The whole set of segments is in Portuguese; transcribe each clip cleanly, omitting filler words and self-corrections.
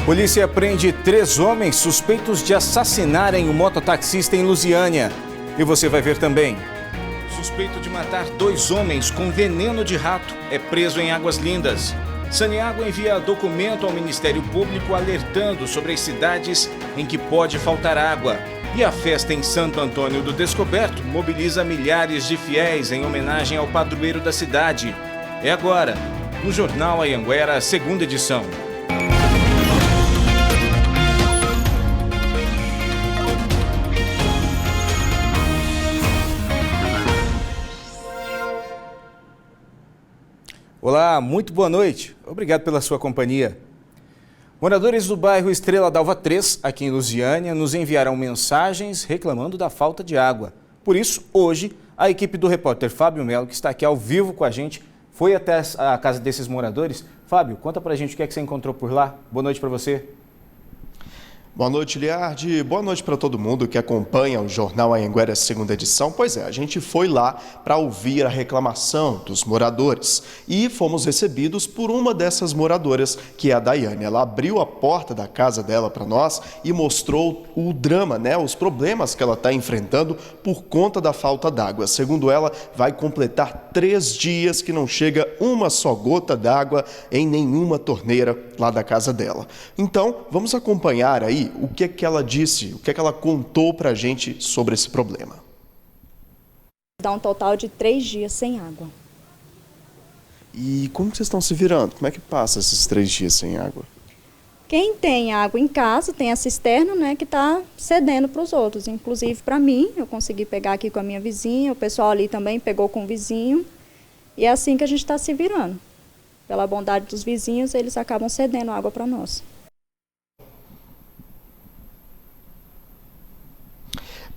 Polícia prende 3 homens suspeitos de assassinarem um mototaxista em Lusiânia. E você vai ver também. Suspeito de matar 2 homens com veneno de rato é preso em Águas Lindas. Saneago envia documento ao Ministério Público alertando sobre as cidades em que pode faltar água. E a festa em Santo Antônio do Descoberto mobiliza milhares de fiéis em homenagem ao padroeiro da cidade. É agora, no Jornal Anhanguera, segunda edição. Olá, muito boa noite. Obrigado pela sua companhia. Moradores do bairro Estrela d'Alva 3, aqui em Lusiânia, nos enviaram mensagens reclamando da falta de água. Por isso, hoje, a equipe do repórter Fábio Melo, que está aqui ao vivo com a gente, foi até a casa desses moradores. Fábio, conta pra gente o que é que você encontrou por lá. Boa noite para você. Boa noite, Liardi. Boa noite para todo mundo que acompanha o Jornal Anhanguera, segunda edição. Pois é, a gente foi lá para ouvir a reclamação dos moradores e fomos recebidos por uma dessas moradoras, que é a Daiane. Ela abriu a porta da casa dela para nós e mostrou o drama, os problemas que ela está enfrentando por conta da falta d'água. Segundo ela, vai completar 3 dias que não chega uma só gota d'água em nenhuma torneira lá da casa dela. Então, vamos acompanhar aí o que é que ela disse, o que é que ela contou para a gente sobre esse problema. Dá um total de 3 dias sem água. E como que vocês estão se virando? Como é que passa esses 3 dias sem água? Quem tem água em casa, tem a cisterna, que está cedendo para os outros. Inclusive para mim, eu consegui pegar aqui com a minha vizinha, o pessoal ali também pegou com o vizinho. E é assim que a gente está se virando. Pela bondade dos vizinhos, eles acabam cedendo água para nós.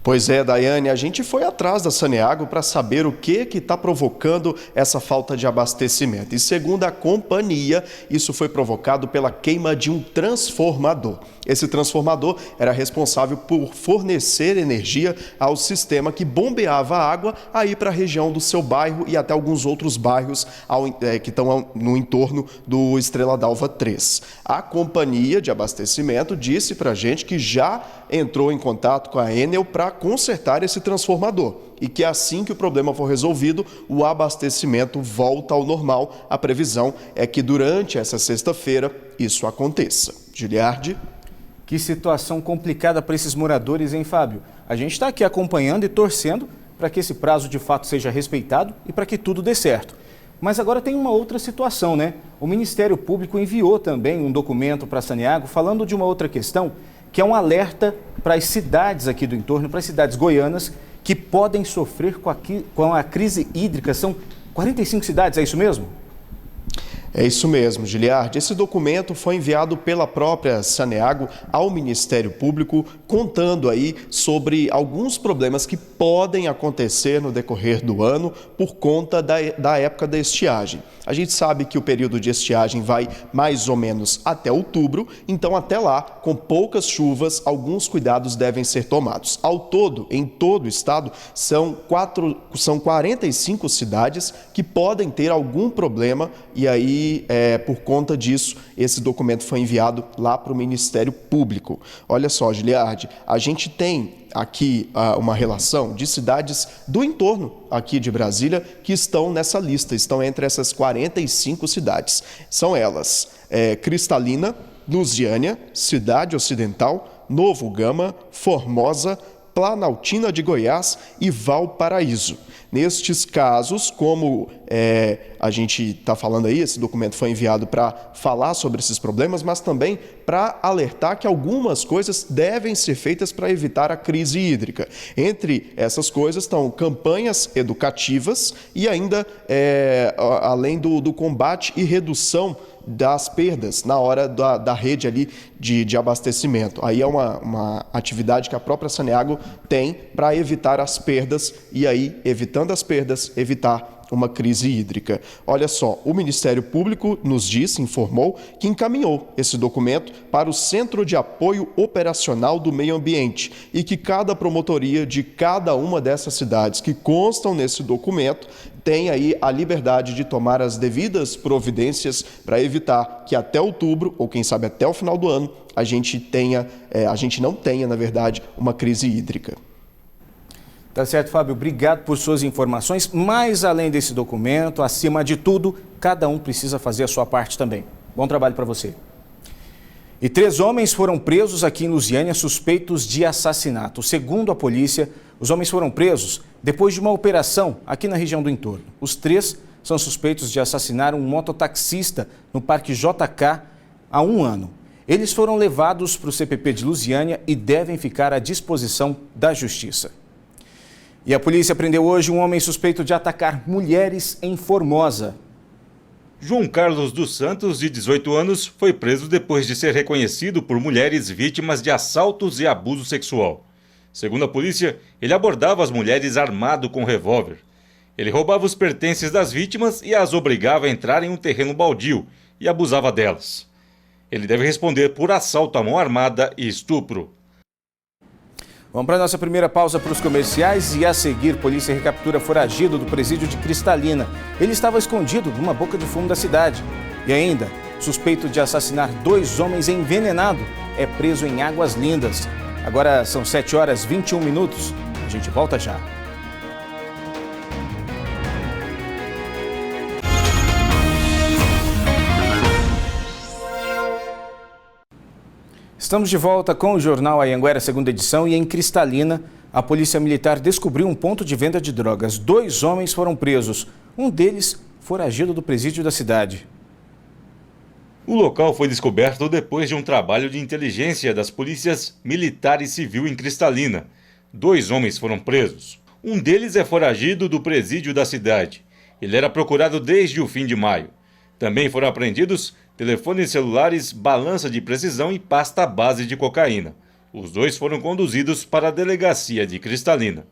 Pois é, Daiane, a gente foi atrás da Saneago para saber o que está provocando essa falta de abastecimento. E segundo a companhia, isso foi provocado pela queima de um transformador. Esse transformador era responsável por fornecer energia ao sistema que bombeava a água aí para a região do seu bairro e até alguns outros bairros que estão no entorno do Estrela d'Alva 3. A companhia de abastecimento disse para a gente que já entrou em contato com a Enel para consertar esse transformador e que assim que o problema for resolvido, o abastecimento volta ao normal. A previsão é que durante essa sexta-feira isso aconteça. Giliardi? Que situação complicada para esses moradores, hein, Fábio? A gente está aqui acompanhando e torcendo para que esse prazo de fato seja respeitado e para que tudo dê certo. Mas agora tem uma outra situação, né? O Ministério Público enviou também um documento para a Saneago falando de uma outra questão, que é um alerta para as cidades aqui do entorno, para as cidades goianas, que podem sofrer com a crise hídrica. São 45 cidades, é isso mesmo? É isso mesmo, Giliardi. Esse documento foi enviado pela própria Saneago ao Ministério Público, contando aí sobre alguns problemas que podem acontecer no decorrer do ano por conta da época da estiagem. A gente sabe que o período de estiagem vai mais ou menos até outubro, então até lá, com poucas chuvas, alguns cuidados devem ser tomados. Ao todo, em todo o estado, são 45 cidades que podem ter algum problema e aí, por conta disso, esse documento foi enviado lá para o Ministério Público. Olha só, Giliardi, a gente tem aqui uma relação de cidades do entorno aqui de Brasília que estão nessa lista, estão entre essas 45 cidades. São elas, Cristalina, Lusiânia, Cidade Ocidental, Novo Gama, Formosa, Planaltina de Goiás e Valparaíso. Nestes casos, como a gente está falando aí, esse documento foi enviado para falar sobre esses problemas, mas também para alertar que algumas coisas devem ser feitas para evitar a crise hídrica. Entre essas coisas estão campanhas educativas e ainda, além do combate e redução das perdas na hora da rede ali de abastecimento. Aí é uma atividade que a própria Saneago tem para evitar as perdas e aí, evitando as perdas, evitar uma crise hídrica. Olha só, o Ministério Público informou que encaminhou esse documento para o Centro de Apoio Operacional do Meio Ambiente e que cada promotoria de cada uma dessas cidades que constam nesse documento tem aí a liberdade de tomar as devidas providências para evitar que até outubro, ou quem sabe até o final do ano, a gente não tenha, na verdade, uma crise hídrica. Tá certo, Fábio. Obrigado por suas informações. Mas, além desse documento, acima de tudo, cada um precisa fazer a sua parte também. Bom trabalho para você. E 3 homens foram presos aqui em Lusiânia suspeitos de assassinato. Segundo a polícia, os homens foram presos depois de uma operação aqui na região do entorno. Os 3 são suspeitos de assassinar um mototaxista no Parque JK há 1 ano. Eles foram levados para o CPP de Lusiânia e devem ficar à disposição da Justiça. E a polícia prendeu hoje um homem suspeito de atacar mulheres em Formosa. João Carlos dos Santos, de 18 anos, foi preso depois de ser reconhecido por mulheres vítimas de assaltos e abuso sexual. Segundo a polícia, ele abordava as mulheres armado com revólver. Ele roubava os pertences das vítimas e as obrigava a entrar em um terreno baldio e abusava delas. Ele deve responder por assalto à mão armada e estupro. Vamos para a nossa primeira pausa para os comerciais e a seguir, polícia recaptura foragido do presídio de Cristalina. Ele estava escondido numa boca de fumo da cidade. E ainda, suspeito de assassinar 2 homens envenenado, é preso em Águas Lindas. Agora são 7h21. A gente volta já. Estamos de volta com o Jornal Anhanguera, segunda edição, e em Cristalina, a Polícia Militar descobriu um ponto de venda de drogas. 2 homens foram presos, um deles foragido do presídio da cidade. O local foi descoberto depois de um trabalho de inteligência das polícias militar e civil em Cristalina. 2 homens foram presos. Um deles é foragido do presídio da cidade. Ele era procurado desde o fim de maio. Também foram apreendidos telefones celulares, balança de precisão e pasta base de cocaína. Os 2 foram conduzidos para a delegacia de Cristalina.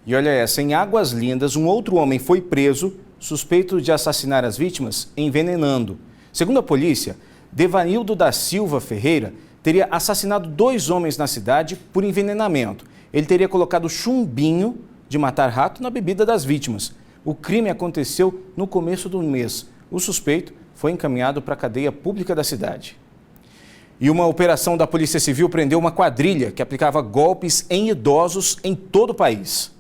E olha essa, em Águas Lindas, um outro homem foi preso, suspeito de assassinar as vítimas, envenenando. Segundo a polícia, Devanildo da Silva Ferreira teria assassinado 2 homens na cidade por envenenamento. Ele teria colocado chumbinho de matar rato na bebida das vítimas. O crime aconteceu no começo do mês. O suspeito foi encaminhado para a cadeia pública da cidade. E uma operação da Polícia Civil prendeu uma quadrilha que aplicava golpes em idosos em todo o país.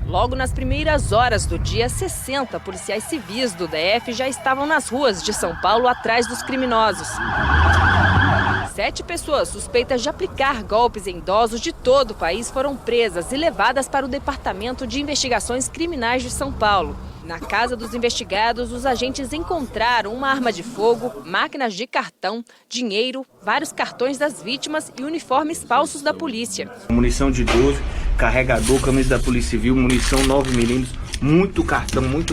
Logo nas primeiras horas do dia, 60 policiais civis do DF já estavam nas ruas de São Paulo atrás dos criminosos. 7 pessoas suspeitas de aplicar golpes em idosos de todo o país foram presas e levadas para o Departamento de Investigações Criminais de São Paulo. Na casa dos investigados, os agentes encontraram uma arma de fogo, máquinas de cartão, dinheiro, vários cartões das vítimas e uniformes falsos da polícia. Munição de 12, carregador, camisa da Polícia Civil, munição 9mm, muito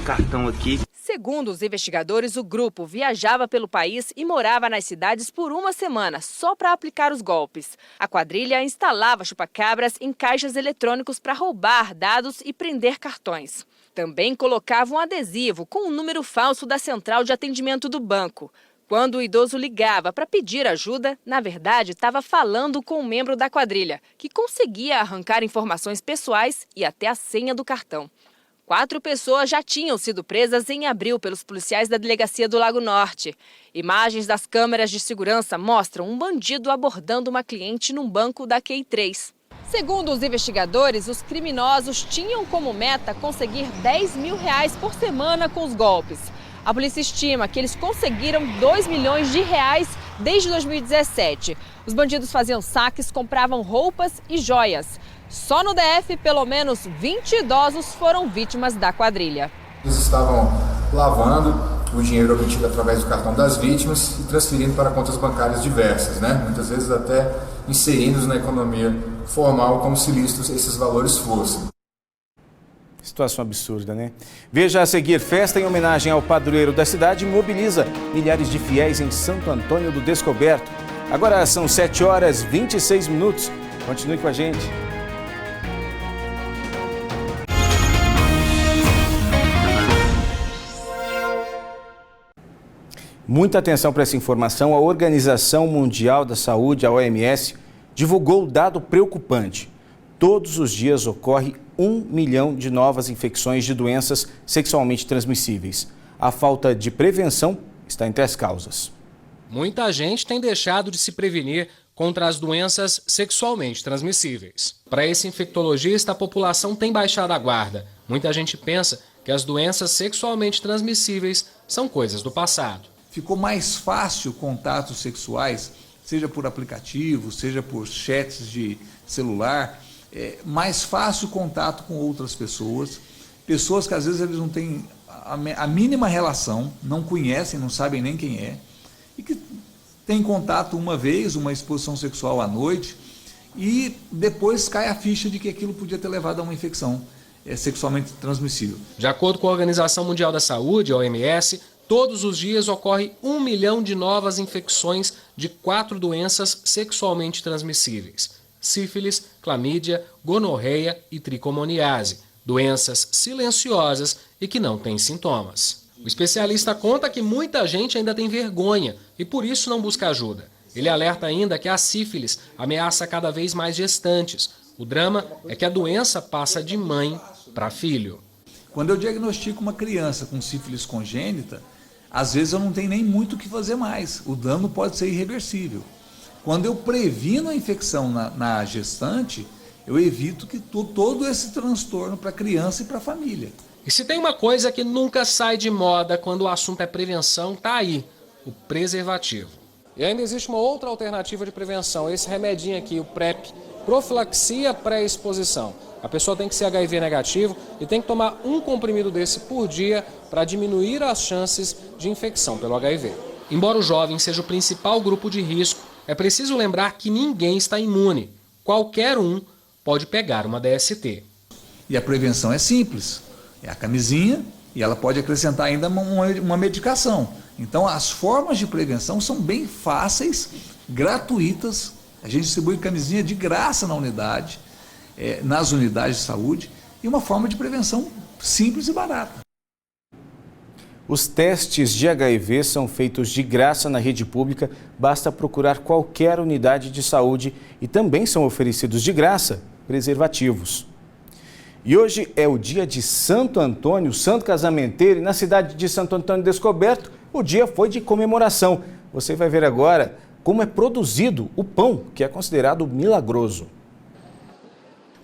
cartão aqui. Segundo os investigadores, o grupo viajava pelo país e morava nas cidades por 1 semana, só para aplicar os golpes. A quadrilha instalava chupacabras em caixas eletrônicos para roubar dados e prender cartões. Também colocava um adesivo com o número falso da central de atendimento do banco. Quando o idoso ligava para pedir ajuda, na verdade estava falando com um membro da quadrilha, que conseguia arrancar informações pessoais e até a senha do cartão. 4 pessoas já tinham sido presas em abril pelos policiais da Delegacia do Lago Norte. Imagens das câmeras de segurança mostram um bandido abordando uma cliente num banco da QI3. Segundo os investigadores, os criminosos tinham como meta conseguir R$10 mil por semana com os golpes. A polícia estima que eles conseguiram R$2 milhões desde 2017. Os bandidos faziam saques, compravam roupas e joias. Só no DF, pelo menos 20 idosos foram vítimas da quadrilha. Eles estavam lavando o dinheiro obtido através do cartão das vítimas e transferindo para contas bancárias diversas, muitas vezes até inserindo na economia formal como se lícitos esses valores fossem. Situação absurda, né? Veja a seguir, festa em homenagem ao padroeiro da cidade mobiliza milhares de fiéis em Santo Antônio do Descoberto. Agora são 7h26. Continue com a gente. Muita atenção para essa informação. A Organização Mundial da Saúde, a OMS, divulgou um dado preocupante. todos os dias ocorre 1 milhão de novas infecções de doenças sexualmente transmissíveis. A falta de prevenção está entre as causas. Muita gente tem deixado de se prevenir contra as doenças sexualmente transmissíveis. Para esse infectologista, a população tem baixado a guarda. Muita gente pensa que as doenças sexualmente transmissíveis são coisas do passado. Ficou mais fácil contatos sexuais, seja por aplicativo, seja por chats de celular, mais fácil contato com outras pessoas que às vezes eles não têm a mínima relação, não conhecem, não sabem nem quem é, e que tem contato uma vez, uma exposição sexual à noite, e depois cai a ficha de que aquilo podia ter levado a uma infecção sexualmente transmissível. De acordo com a Organização Mundial da Saúde, a OMS, todos os dias ocorre 1 milhão de novas infecções de 4 doenças sexualmente transmissíveis: sífilis, clamídia, gonorreia e tricomoniase, doenças silenciosas e que não têm sintomas. O especialista conta que muita gente ainda tem vergonha e por isso não busca ajuda. Ele alerta ainda que a sífilis ameaça cada vez mais gestantes. O drama é que a doença passa de mãe para filho. Quando eu diagnostico uma criança com sífilis congênita, às vezes eu não tenho nem muito o que fazer mais. O dano pode ser irreversível. Quando eu previno a infecção na gestante, eu evito que todo esse transtorno para a criança e para a família. E se tem uma coisa que nunca sai de moda quando o assunto é prevenção, tá aí: o preservativo. E ainda existe uma outra alternativa de prevenção, esse remedinho aqui, o PrEP, profilaxia pré-exposição. A pessoa tem que ser HIV negativo e tem que tomar um comprimido desse por dia para diminuir as chances de infecção pelo HIV. Embora o jovem seja o principal grupo de risco, é preciso lembrar que ninguém está imune. Qualquer um pode pegar uma DST. E a prevenção é simples. É a camisinha e ela pode acrescentar ainda uma medicação. Então as formas de prevenção são bem fáceis, gratuitas. A gente distribui camisinha de graça na unidade, nas unidades de saúde, e uma forma de prevenção simples e barata. Os testes de HIV são feitos de graça na rede pública, basta procurar qualquer unidade de saúde, e também são oferecidos de graça preservativos. E hoje é o dia de Santo Antônio, santo casamenteiro, e na cidade de Santo Antônio Descoberto, o dia foi de comemoração. Você vai ver agora como é produzido o pão, que é considerado milagroso.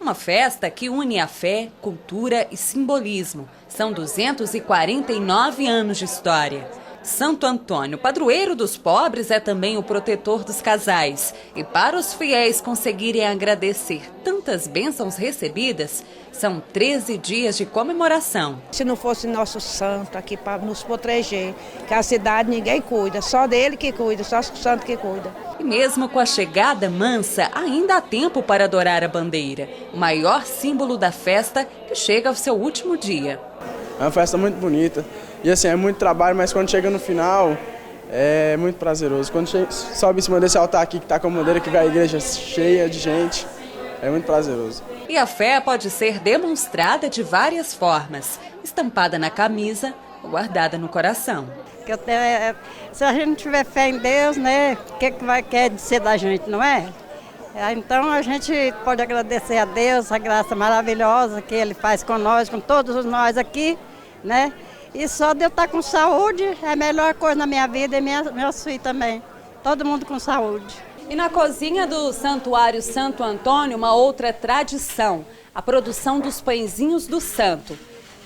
Uma festa que une a fé, cultura e simbolismo. São 249 anos de história. Santo Antônio, padroeiro dos pobres, é também o protetor dos casais. E para os fiéis conseguirem agradecer tantas bênçãos recebidas, são 13 dias de comemoração. Se não fosse nosso santo aqui para nos proteger, que a cidade ninguém cuida, só dele que cuida, só o santo que cuida. E mesmo com a chegada mansa, ainda há tempo para adorar a bandeira, o maior símbolo da festa que chega ao seu último dia. É uma festa muito bonita. E assim, é muito trabalho, mas quando chega no final, é muito prazeroso. Quando sobe em cima desse altar aqui, que está com a bandeira, que vê a igreja cheia de gente, é muito prazeroso. E a fé pode ser demonstrada de várias formas, estampada na camisa ou guardada no coração. Se a gente não tiver fé em Deus, né, o que vai querer ser da gente, não é? Então a gente pode agradecer a Deus, a graça maravilhosa que Ele faz com nós, com todos nós aqui, né? E só de eu estar com saúde é a melhor coisa na minha vida e meus filhos também. Todo mundo com saúde. E na cozinha do Santuário Santo Antônio, uma outra tradição, a produção dos pãezinhos do santo.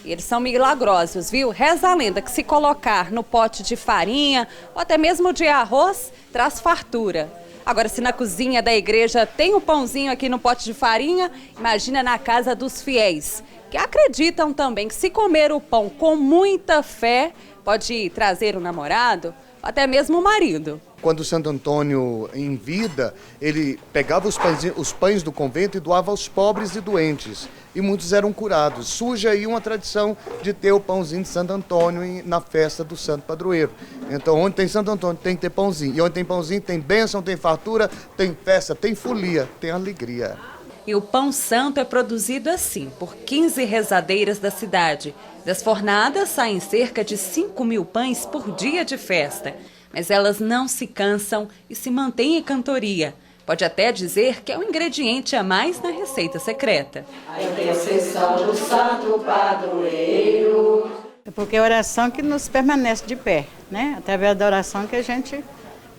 E eles são milagrosos, viu? Reza a lenda que se colocar no pote de farinha ou até mesmo de arroz, traz fartura. Agora, se na cozinha da igreja tem um pãozinho aqui no pote de farinha, imagina na casa dos fiéis, que acreditam também que se comer o pão com muita fé, pode trazer um namorado ou até mesmo um marido. Quando Santo Antônio, em vida, ele pegava os pães do convento e doava aos pobres e doentes. E muitos eram curados. Surge aí uma tradição de ter o pãozinho de Santo Antônio na festa do Santo Padroeiro. Então, onde tem Santo Antônio, tem que ter pãozinho. E onde tem pãozinho, tem bênção, tem fartura, tem festa, tem folia, tem alegria. E o pão santo é produzido assim, por 15 rezadeiras da cidade. Das fornadas saem cerca de 5.000 pães por dia de festa. Mas elas não se cansam e se mantêm em cantoria. Pode até dizer que é um ingrediente a mais na receita secreta. A intercessão do Santo Padroeiro. É porque a oração que nos permanece de pé, né? Através da oração que a gente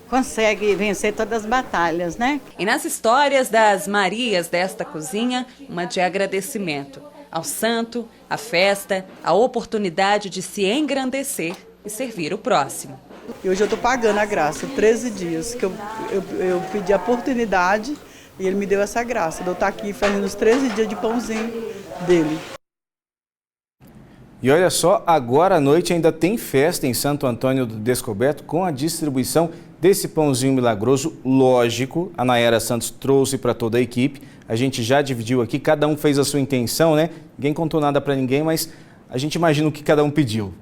consegue vencer todas as batalhas, né? E nas histórias das Marias desta cozinha, uma de agradecimento ao santo, à festa, a oportunidade de se engrandecer e servir o próximo. E hoje eu estou pagando a graça, 13 dias que eu pedi a oportunidade e ele me deu essa graça de eu estar aqui fazendo os 13 dias de pãozinho dele. E olha só, agora à noite ainda tem festa em Santo Antônio do Descoberto com a distribuição desse pãozinho milagroso. Lógico, a Nayara Santos trouxe para toda a equipe. A gente já dividiu aqui, cada um fez a sua intenção, né? Ninguém contou nada para ninguém, mas a gente imagina o que cada um pediu.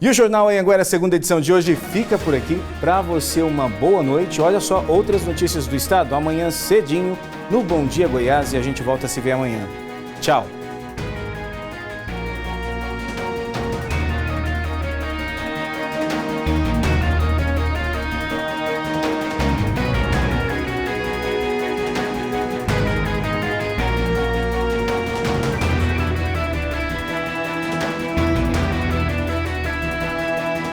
E o Jornal Anhanguera, segunda edição de hoje, fica por aqui. Para você, uma boa noite. Olha só outras notícias do estado amanhã cedinho no Bom Dia Goiás e a gente volta a se ver amanhã. Tchau!